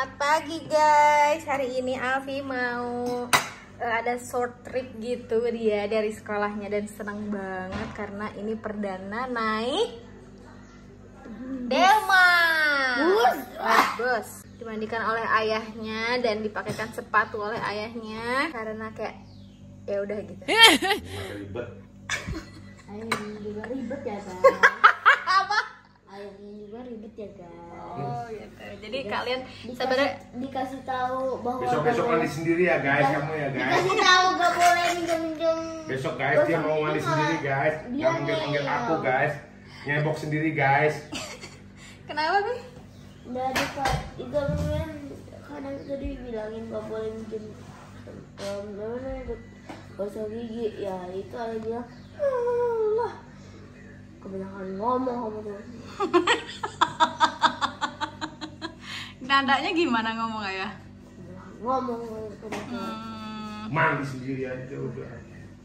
Selamat pagi guys. Hari ini Alfi mau ada short trip gitu dia dari sekolahnya dan senang banget karena ini perdana naik Delma. Bus. Dimandikan oleh ayahnya dan dipakaikan sepatu oleh ayahnya karena kayak ya udah gitu. Ribet. Ayahnya juga ribet ya guys. Apa? Ayahnya juga ribet ya guys. Oh gitu. Jadi kalian sebenarnya dikasih tahu bahwa Besok mandi sendiri ya guys, kamu ya guys. dikasih tahu gak boleh minjem. Besok guys dia mau mandi sendiri guys. Jangan manggil aku guys. Nyebok sendiri guys. kenapa nih? Udah itu kan kadang tadi bilangin gak boleh minjem gosok gigi ya, itu ada bilang lah kebanyakan ngomong kamu tuh. Nadanya gimana ngomong ya? Ngomong Mandi sendiri aja udah.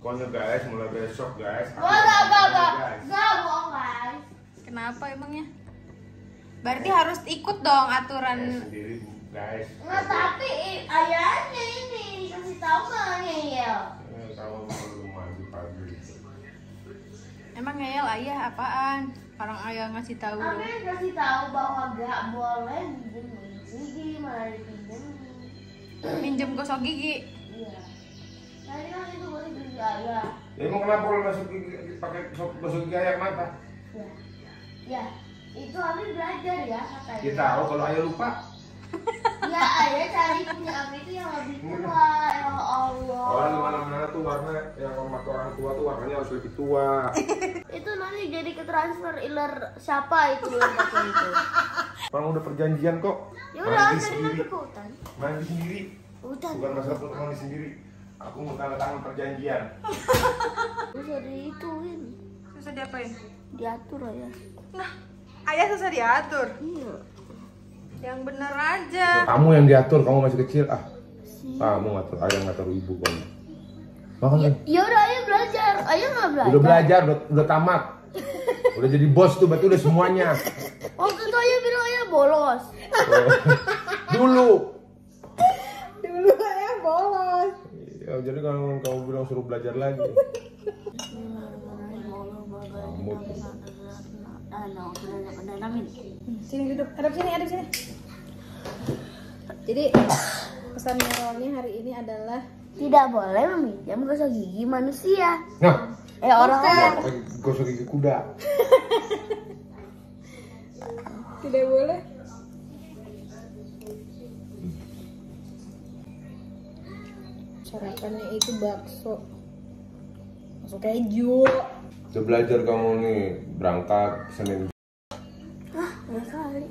Pokoknya guys, mulai besok guys. Gak bohong guys. Kenapa emangnya? Berarti harus ikut dong aturan. Sendiri guys. Nggak, tapi ayahnya ini kasih tahu kan ya. Kamu perlu mandi pagi. Emang ngeyel ayah apaan? Orang ayah ngasih tahu. Tapi kasih tahu bahwa gak boleh minjem gigi, malah dipinjem. Minjem gosok gigi. Iya. Tadi kan itu boleh gigi ayah. Ya emang kenapa kalau masuk gigi pakai gosok gigi ayah mata? Ya, itu Abi belajar ya katanya. Kita tahu kalau ayah lupa. Ya, ayah cari punya Abi itu yang lebih tua. Ya Allah. Orang di mana-mana tuh warna yang mata orang tua tuh warnanya harus lebih tua. Itu nanti jadi ke transfer iler siapa itu yang pakai itu? Orang udah perjanjian kok. Ya udah, Mandi tadi sendiri. nanti ke hutan. Mandi sendiri. Hutan. Bukan masalah untuk mandi sendiri. Aku mau tanda tangan perjanjian. Bisa diituin, Susah diapain? diatur ya. Nah, ayah susah diatur. Iya. Yang bener aja. Kamu yang diatur, kamu masih kecil. Kamu ngatur, ayah ngatur ibu kamu. Makan kan? Ya udah, ayah belajar. Ayah nggak belajar. Udah belajar, udah tamat. Udah jadi bos tuh, berarti udah semuanya. Waktu itu ayah bilang ayah bolos. Dulu. Dulu ayah bolos. Ya, jadi kalau kamu bilang suruh belajar lagi. Kamu tuh. Sini duduk, hadap sini. Jadi pesan moralnya hari ini adalah Tidak boleh meminjam gosok gigi manusia. Nah, Orang-orang. pakai gosok gigi kuda. tidak boleh. Sarapannya itu bakso keju. Udah belajar kamu nih, berangkat Senin. Ya kali.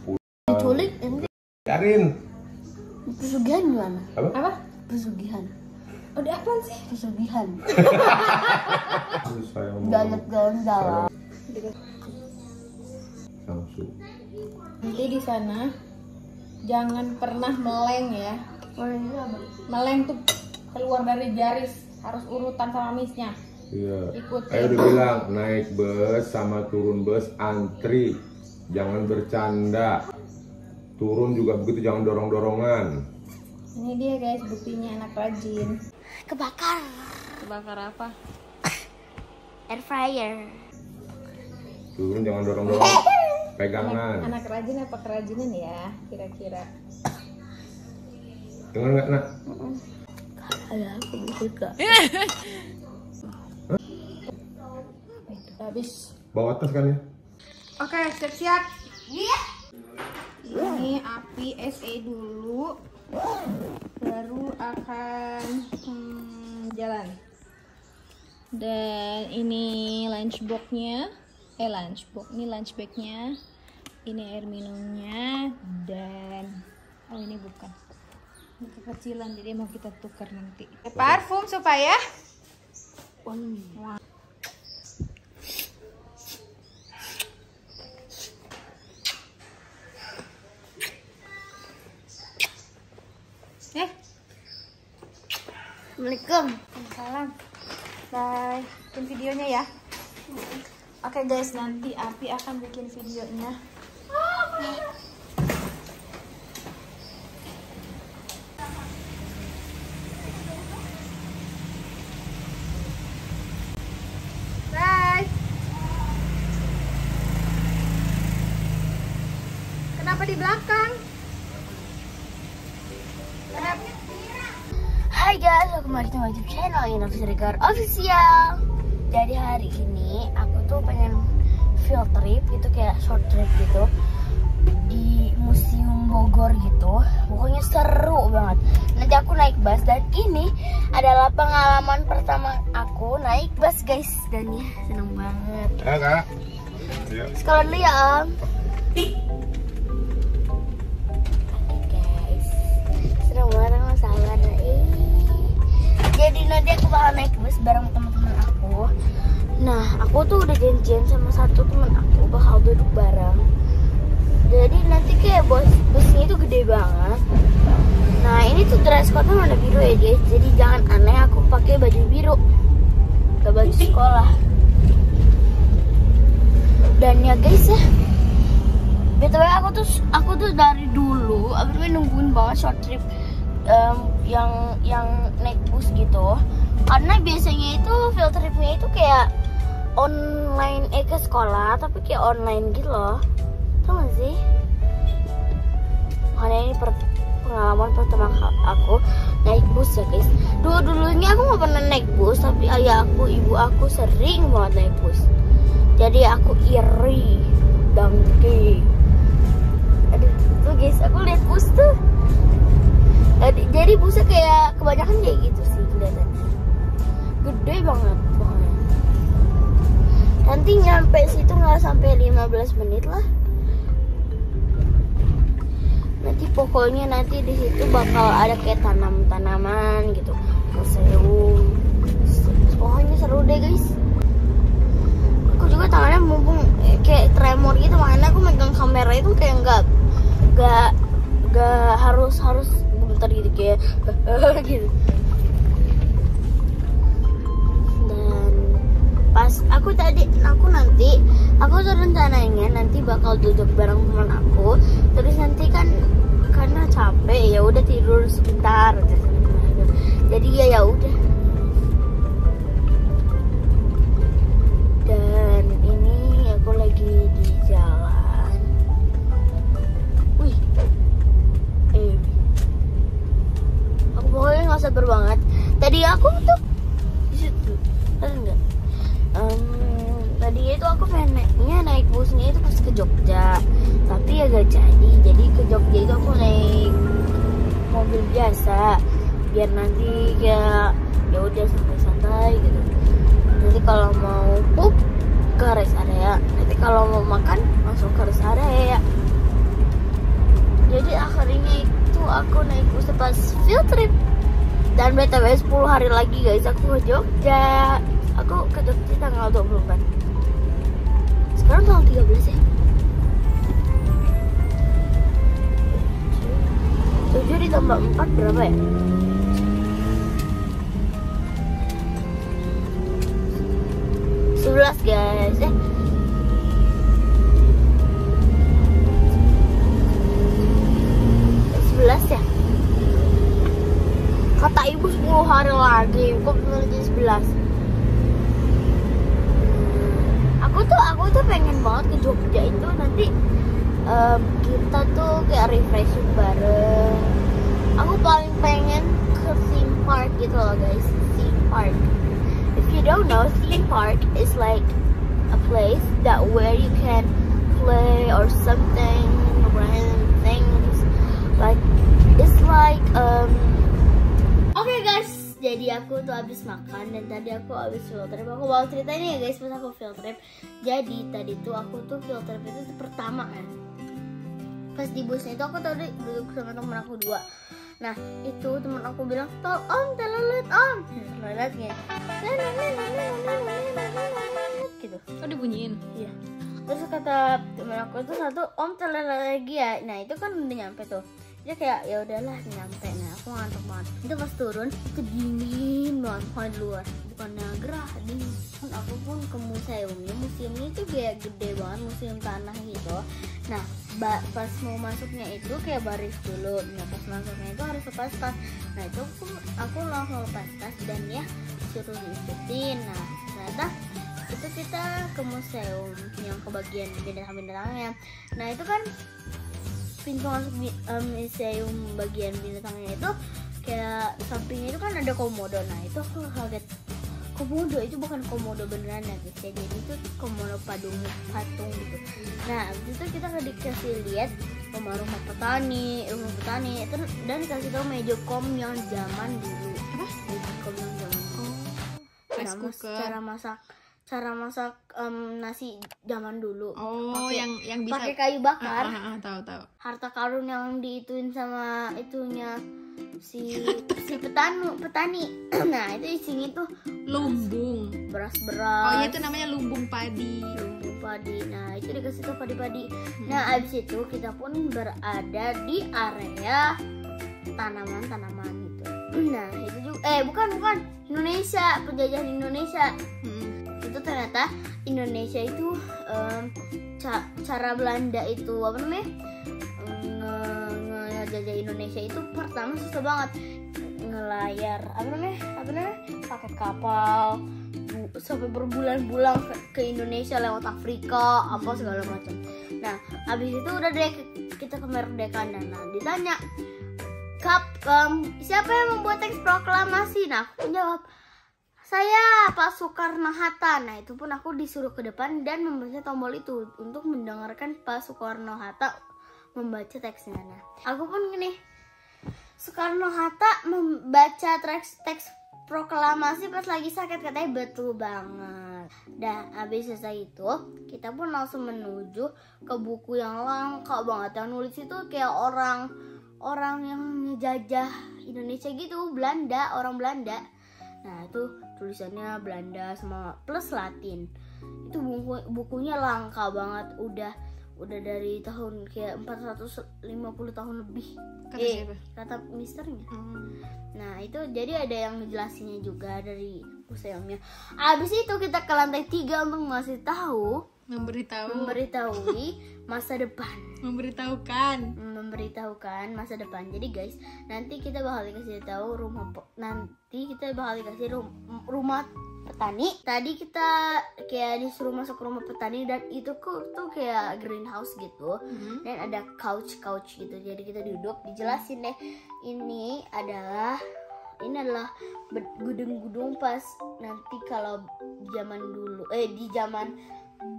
Pulang. Diculik ente. Biarin. Pesugihan gimana? Apa? Pesugihan. Oh, di apaan sih? Pesugihan. Saya mau Jalan-jalan. Samsu. Nanti di sana jangan pernah meleng ya. Meleng tuh keluar dari garis, harus urutan sama misnya. Iya. Ikutin. Saya udah bilang naik bus sama turun bus antri, jangan bercanda. Turun juga begitu, jangan dorong-dorongan. Ini dia guys buktinya anak rajin. Kebakar. Kebakar apa? Air fryer. Turun jangan dorong-dorong, pegangan. Anak rajin apa kerajinan ya kira-kira? Dengar nggak nak? Ayah aku juga. Habis. Bawa tas kan ya? Oke, siap-siap. Iya. Ini api SE dulu, baru akan jalan. Dan ini lunchboxnya, ini lunchbagnya, ini air minumnya, dan ini bukan, ini kekecilan jadi mau kita tukar nanti. Parfum supaya Assalamualaikum. salam. Bye. Bikin videonya ya. Oke guys, nanti Api akan bikin videonya. Kenapa di belakang? Hai guys, welcome back to my YouTube channel Innovis Record Official. Jadi hari ini aku tuh pengen field trip gitu, kayak short trip gitu di Museum Bogor gitu. Pokoknya seru banget. Nanti aku naik bus dan ini adalah pengalaman pertama aku naik bus guys. Dan ya seneng banget. Ya kak. Sekolah dulu ya om. Oke guys, seneng banget sama sahabat. Jadi nanti aku bakal naik bus bareng teman-teman aku. Nah, aku tuh udah janjian sama satu teman aku bakal duduk bareng. Jadi nanti kayak busnya itu gede banget. Nah, ini tuh dress code-nya warna biru ya guys. Jadi jangan aneh aku pakai baju biru, gak baju sekolah. Dan ya guys ya, BTW aku tuh dari dulu abis nungguin banget short trip yang naik bus gitu, karena biasanya itu field tripnya itu kayak online ke sekolah, tapi kayak online gitu loh, tau gak sih? Karena ini pengalaman pertama aku naik bus ya guys. Dulunya aku gak pernah naik bus, tapi ayah aku, ibu aku sering banget naik bus. Jadi aku iri dangke. Aduh tuh guys, aku lihat bus tuh. Jadi busnya kayak kebanyakan kayak gitu sih kelihatannya. Gede banget pokoknya. Nanti nyampe situ nggak sampai 15 menit lah. Nanti pokoknya nanti di situ bakal ada kayak tanaman gitu, museum. Pokoknya seru deh guys. Aku juga tangannya mumpung kayak tremor gitu, makanya aku megang kamera itu kayak nggak harus bentar gitu kayak gitu. Dan pas aku tuh rencananya nanti bakal duduk bareng teman aku, terus nanti kan karena capek ya udah tidur sebentar. Jadi ya udah. Dan ini aku lagi di jalan. Wih, aku pokoknya nggak sabar banget. Tadi aku tuh di situ, tahu nggak? Tadi itu aku pengen naik busnya itu pas ke Jogja, tapi ya gak jadi. Jadi ke Jogja itu aku naik mobil biasa, biar nanti ya udah santai-santai gitu. Nanti kalau mau pup ke rest area, nanti kalau mau makan langsung ke rest area. Jadi akhirnya itu aku naik bus pas field trip. Dan BTW 10 hari lagi guys aku ke Jogja. Aku ke Jogja tanggal 24. Sekarang tanggal 13 ya. 7 ditambah 4 berapa ya? 11 guys. 11 ya? Kata ibu 10 hari lagi, kok belum jadi 11? Aku tuh pengen banget ke Jogja itu nanti kita tuh kayak refreshing bareng. Aku paling pengen ke theme park gitu loh guys, theme park. If you don't know, theme park is like a place that where you can play or something, random things. Like it's like Oke guys, jadi aku tuh habis makan dan tadi aku habis field trip. Aku mau ceritain ya guys pas aku field trip. Jadi tadi tuh aku tuh field trip itu pertama kan. Pas di busnya itu aku tadi duduk sama temen aku 2. Nah itu temen aku bilang, "Tol om, telelet om." Telelet kayak gitu. Oh dibunyiin? Iya. Terus kata temen aku itu satu, "Om telelet lagi ya." Nah itu kan udah nyampe tuh. Dia kayak ya udahlah nyampe. Nah aku ngantuk banget. Itu pas turun itu dingin banget, bukan di luar, bukannya gerah, dingin. Aku pun ke museumnya itu kayak gede banget, museum tanah gitu. Nah pas mau masuknya itu kayak baris dulu. Nah pas masuknya itu harus lepas tas. Nah itu aku langsung lepas tas dan ya suruh diikutin. Nah ternyata itu kita ke museum yang ke bagian binatang-binatangnya. Nah itu kan pintu masuk museum bagian binatangnya itu kayak sampingnya itu kan ada komodo. Nah itu aku kaget, komodo itu bukan komodo beneran ya guys ya, jadi itu komodo patung gitu. Nah abis itu kita dikasih lihat rumah petani terus, dan dikasih tahu mejokom yang zaman dulu. Mejokom yang zaman dulu. Rice cooker. Cara masak nasi zaman dulu. Oh, Pake- yang bisa pakai kayu bakar. tahu. Harta karun yang diituin sama itunya si petani. Nah itu isinya tuh Lumbung. beras. Oh, iya itu namanya lumbung padi. lumbung padi. Nah itu dikasih tuh padi. Nah abis itu kita pun berada di area tanaman gitu. Nah itu juga bukan Indonesia, penjajahan Indonesia. Itu ternyata Indonesia itu cara Belanda itu apa namanya ngejajah Indonesia itu pertama susah banget, ngelayar apa namanya pakai kapal sampai berbulan-bulan ke Indonesia lewat Afrika apa segala macam. Nah habis itu udah deh kita kemerdekaan. Nah ditanya siapa yang membuat teks proklamasi? Nah aku jawab, saya Pak Soekarno-Hatta. Nah itu pun aku disuruh ke depan dan membaca tombol itu untuk mendengarkan Pak Soekarno-Hatta membaca teksnya. Nah aku pun gini, Soekarno-Hatta membaca teks proklamasi pas lagi sakit, katanya betul banget. Dan habis selesai itu kita pun langsung menuju ke buku yang langka banget, yang nulis itu kayak orang yang ngejajah Indonesia gitu, orang Belanda. Nah itu tulisannya Belanda sama plus Latin. Itu bukunya langka banget, udah dari tahun kayak 450 tahun lebih. Kata siapa? Kata misternya. Nah itu jadi ada yang ngejelasinnya juga dari museumnya. Abis itu kita ke lantai 3 untuk ngasih tahu, memberitahui masa depan. Memberitahukan masa depan. Jadi guys, nanti kita bakal dikasih tahu rumah petani. Tadi kita kayak disuruh masuk rumah petani dan itu tuh kayak greenhouse gitu. Dan ada couch gitu. Jadi kita duduk, dijelasin deh. Ini adalah gedung-gedung pas nanti kalau zaman dulu di zaman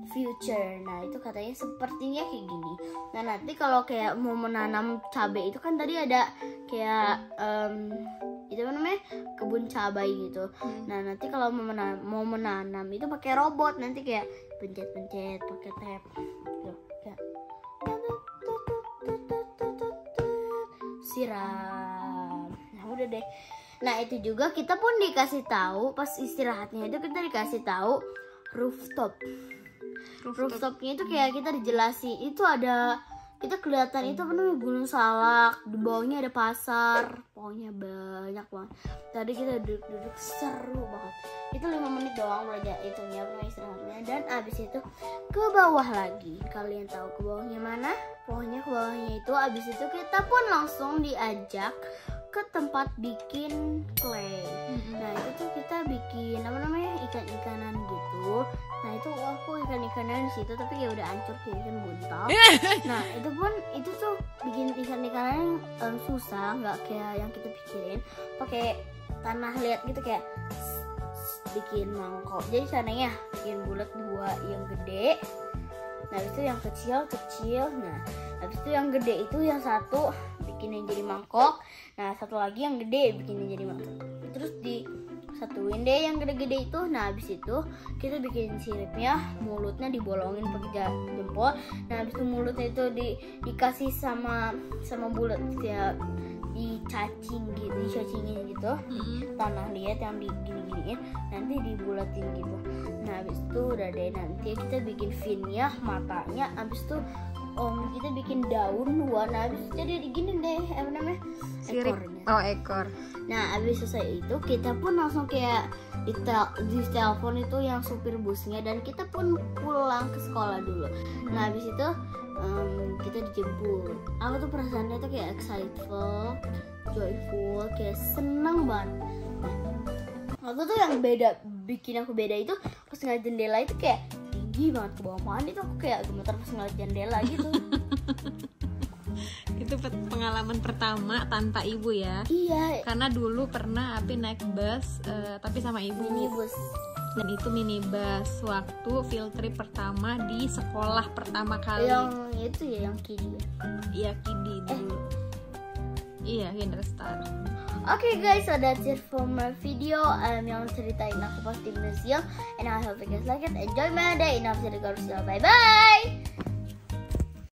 future. Nah itu katanya sepertinya kayak gini. Nah nanti kalau kayak mau menanam cabai itu kan tadi ada kayak itu apa namanya, kebun cabai gitu. Nah nanti kalau mau menanam itu pakai robot, nanti kayak pencet pakai tab gitu, kayak siram. Nah udah deh. Nah itu juga kita pun dikasih tahu pas istirahatnya itu, kita dikasih tahu rooftopnya itu kayak kita dijelasin itu ada, kita kelihatan itu apa namanya, Gunung Salak, di bawahnya ada pasar, pokoknya banyak banget. Tadi kita duduk seru banget. Itu 5 menit doang belajar itunya, istirahatnya. Dan abis itu ke bawah lagi. Kalian tahu ke bawahnya mana? Pokoknya ke bawahnya itu abis itu kita pun langsung diajak ke tempat bikin clay. Nah itu tuh kita bikin apa namanya, ikan-ikanan gitu. Nah itu aku ikan-ikanan di situ, tapi ya udah hancur kayak ikan buntal. Nah itu tuh bikin ikan-ikanan susah, nggak kayak yang kita pikirin. Pakai tanah liat gitu, kayak bikin mangkok. Jadi caranya bikin bulat 2 yang gede. Nah itu yang kecil. Nah habis itu yang gede itu yang satu bikin yang jadi mangkok. Nah satu lagi yang gede bikin yang jadi mangkok. Terus disatuin deh yang gede-gede itu. Nah habis itu kita bikin siripnya, mulutnya dibolongin pakai jempol. Nah habis itu mulutnya itu dikasih sama bulat ya, dicacingin gitu. Tanah liat yang digini-giniin, nanti dibulatin gitu. Nah habis itu udah deh, nanti kita bikin finnya, matanya. Habis itu kita bikin daun warna, habis jadi gini deh apa namanya, ekornya. Ekor. Nah habis selesai itu kita pun langsung kayak di telepon itu yang supir busnya, dan kita pun pulang ke sekolah dulu. Nah habis itu kita dijemput. Aku tuh perasaannya tuh kayak excited, joyful, kayak seneng banget. Nah, aku tuh yang bikin aku beda itu pas ngeliat jendela itu kayak tinggi banget ke bawah, itu aku kayak gemetar pas ngeliat jendela gitu. Itu pengalaman pertama tanpa ibu ya. Iya. Karena dulu pernah Api naik bus tapi sama ibu. Minibus. Dan itu minibus waktu field trip pertama di sekolah pertama kali. Yang itu ya, yang kidi ya. Iya, Kidi dulu. Iya, Kinderstar. Okay guys, so that's it for my video yang ceritain aku pas di museum. And I hope you guys like it. Enjoy my day. Enough cerita. Bye bye.